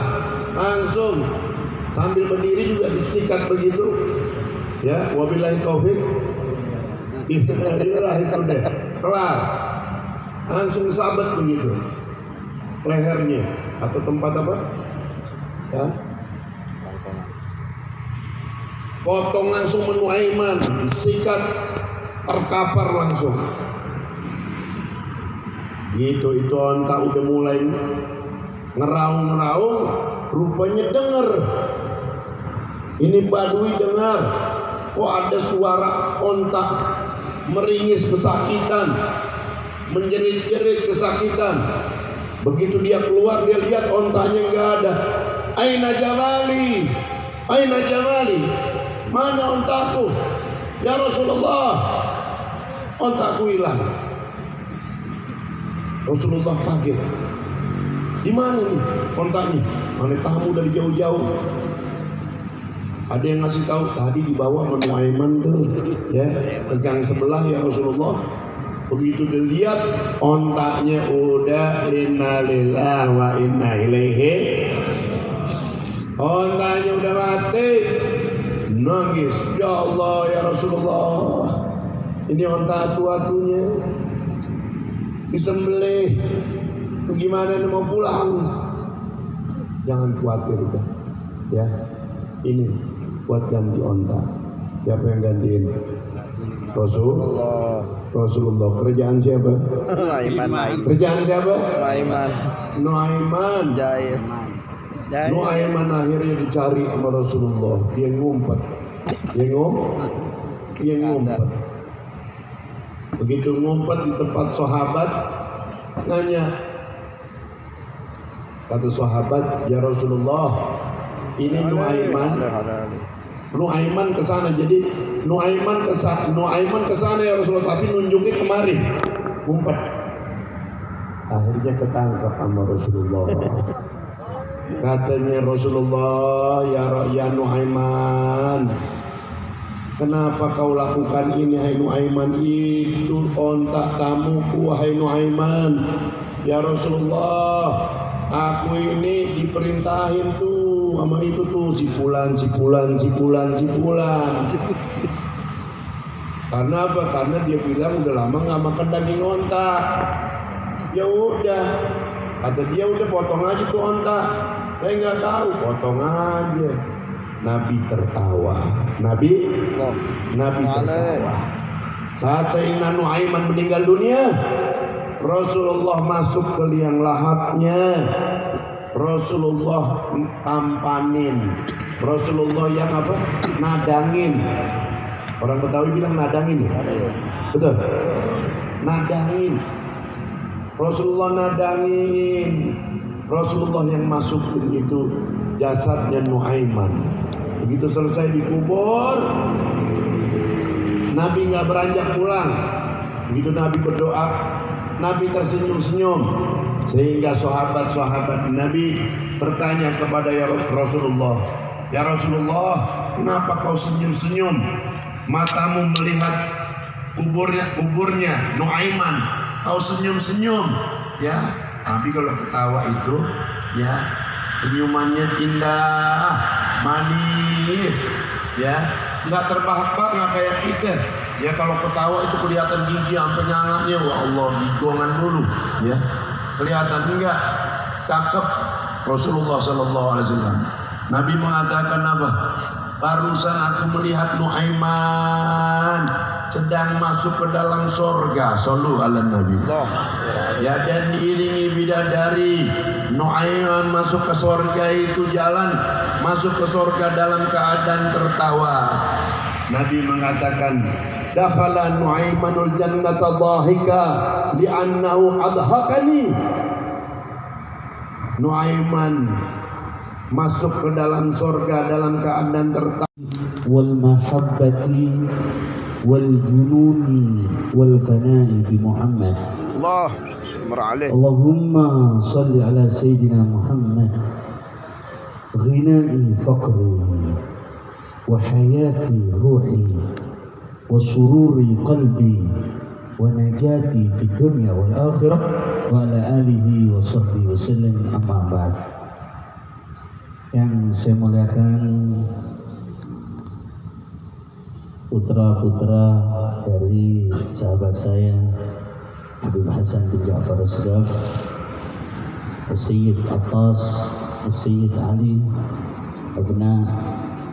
langsung sambil berdiri juga disikat begitu. Ya, wabillahi taufik. Inilah itu deh, kelar. Langsung sabet begitu, lehernya atau tempat apa? Ya, potong langsung Nuaiman, disikat, terkapar langsung. Gitu, itu onta udah mulai ngeraung, rupanya dengar. Ini badui dengar, kok ada suara onta meringis kesakitan, menjerit-jerit kesakitan. Begitu dia keluar, dia lihat ontanya nggak ada. Aina jamali, mana ontaku? Ya Rasulullah, ontaku hilang. Rasulullah kaget. Di mana nih ontanya? Mana tamu dari jauh-jauh? Ada yang ngasih tahu tadi dibawa Nuaiman tuh, ya, pegang sebelah ya Rasulullah. Begitu dilihat ontanya udah, innalillahi wa inna ilaihi. Ontanya udah mati. nangis, ya Allah ya Rasulullah, ini onta atu-atunya disembelih, bagaimana ini mau pulang? Jangan khawatir udah, ya ini buat ganti onta. Siapa yang gantiin? Rasulullah. Kerjaan siapa? Nuaiman. Kerjaan siapa? Nuaiman. Nuaiman. Nuaiman akhirnya dicari sama Rasulullah. Dia ngumpet. Begitu ngumpet di tempat sahabat, nanya. Kata sahabat, ya Rasulullah, ini Nuaiman ke sana. Jadi Nuaiman ke sana ya Rasulullah, tapi nunjukin kemari. Ngumpet. Akhirnya ketangkap sama Rasulullah. Katanya Rasulullah, ya Nuaiman, kenapa kau lakukan ini hai Nuaiman? Itu ontak tamuku hai Nuaiman. Ya Rasulullah, aku ini diperintahin tuh sama itu tuh si Fulan. Karena apa? Karena dia bilang udah lama nggak makan daging onta. Ya udah, kata dia udah potong aja tuh onta. Saya nggak tahu, potong aja. Nabi tertawa. Nabi tertawa. Saat Sayyidina Nuaiman meninggal dunia, Rasulullah masuk ke liang lahatnya. Rasulullah tampanin. Rasulullah yang apa? Nadangin. Orang Betawi bilang nadangin ya? Betul? Nadangin. Rasulullah nadangin. Rasulullah yang masukin itu jasadnya Nuaiman. Begitu selesai dikubur, Nabi nggak beranjak pulang. Begitu Nabi berdoa, Nabi tersenyum-senyum, sehingga sahabat-sahabat Nabi bertanya kepada Rasulullah, ya Rasulullah, kenapa kau senyum-senyum? Matamu melihat kuburnya Nuaiman, kau senyum-senyum, ya. Nabi kalau ketawa itu, ya, senyumannya indah, manis, ya, nggak terbahak-bahak, nggak kayak kita. Ya kalau ketawa itu kelihatan gigi sampai nyanganya, wah Allah, bigongan dulu, ya, kelihatan enggak, cakep. Rasulullah SAW, Nabi mengatakan apa? Barusan aku melihat Nuaiman sedang masuk ke dalam sorga. Sallu ala Nabi. Ya, dan diiringi bidadari. Nuaiman masuk ke sorga itu jalan masuk ke sorga dalam keadaan tertawa. Nabi mengatakan, dakhala Nuaimanul jannata dhahika li'annahu adhakani. Nuaiman masuk ke dalam sorga dalam keadaan tertawa. Wal mahabbati wal jununi wal fana'i bi Muhammad. Allahumma salli ala Sayyidina Muhammad. Ghina'i faqri wa hayati ruhi wa sururi qalbi wa najati fi dunya wal akhirah wa ala alihi wa sahbihi wa sallam, amma ba'd. Yang saya muliakan putra-putra dari sahabat saya Habib Hasan bin Ja'far As-Sudaf, Sayyid Attas, Sayyid Ali, Abna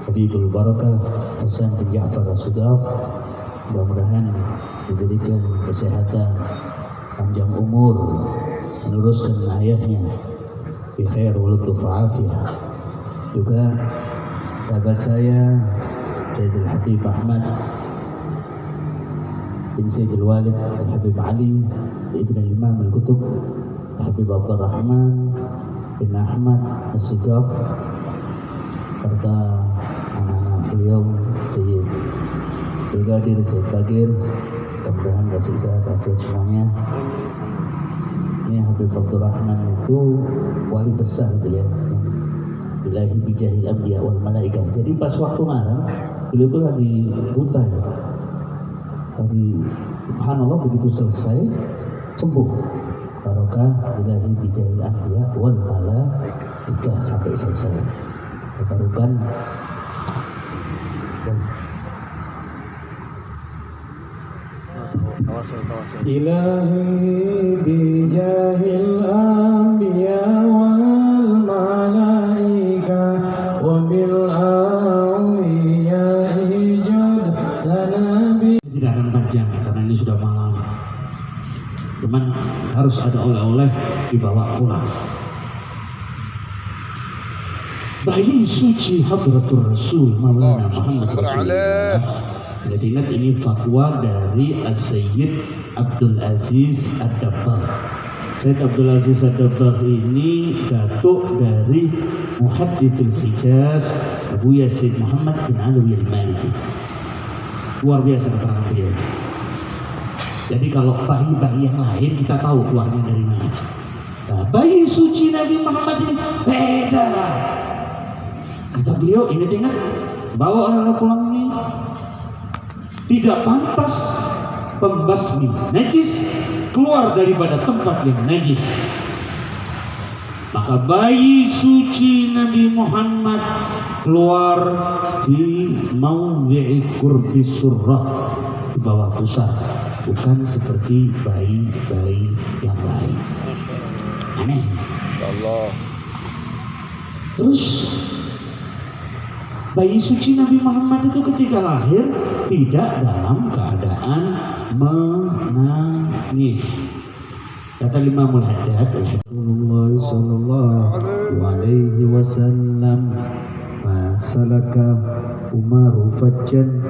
Habibul Barakah Hasan bin Ja'far As-Sudaf. Mudah-mudahan diberikan kesehatan, panjang umur, meneruskan ayahnya bi khair wa lutuf afiyah. Juga sahabat saya Sayyidul Habib Ahmad bin Sayyidul Walid Al-Habib Ali Ibn Al-Imam Al-Qutub Habib Abdul Rahman bin Ahmad As-Sudaf, serta anak-anak beliau Sayyid Brigadir Sayyid Bagir. Mudah-mudahan kasih sehat afiat semuanya. Ini Habib Abdul Rahman itu wali besar itu ya, ilahi bijahil anbiya wal malaikah. Jadi pas waktu ngarang beliau itu lagi buta ya. Lagi subhanallah, begitu selesai sembuh. Barokah ilahi bijahil anbiya wal malaikah sampai selesai. Barukan إلهي بجاه الأنبياء والملائكة وبالأولياء جد لنا Tidak akan panjang karena ini sudah malam. Cuman harus ada oleh-oleh dibawa pulang. Bayi suci Hadratur Rasul Maulana Muhammad Rasulullah. Ingat ini fatwa dari As-Sayyid Abdul Aziz Ad-Dabbagh. Sayyid Abdul Aziz Ad-Dabbagh ini datuk dari Muhaddithul Hijaz Abu Yazid Muhammad bin Alawi Al-Maliki. Luar biasa keterangan beliau. Jadi kalau bayi-bayi yang lain kita tahu keluarnya dari mana. Nah, bayi suci Nabi Muhammad ini beda. Kata beliau, ingat-ingat bawa oleh pulang ini tidak pantas pembasmi najis keluar daripada tempat yang najis. Maka bayi suci Nabi Muhammad keluar di mawdi'i qurbi surrah, di bawah pusar, bukan seperti bayi-bayi yang lain. Aneh. Insyaallah. Terus bayi suci Nabi Muhammad itu ketika lahir tidak dalam keadaan menangis. Kata Imamul Haddad Rasulullah sallallahu alaihi wasallam, "Ma salaka Umaru fajjan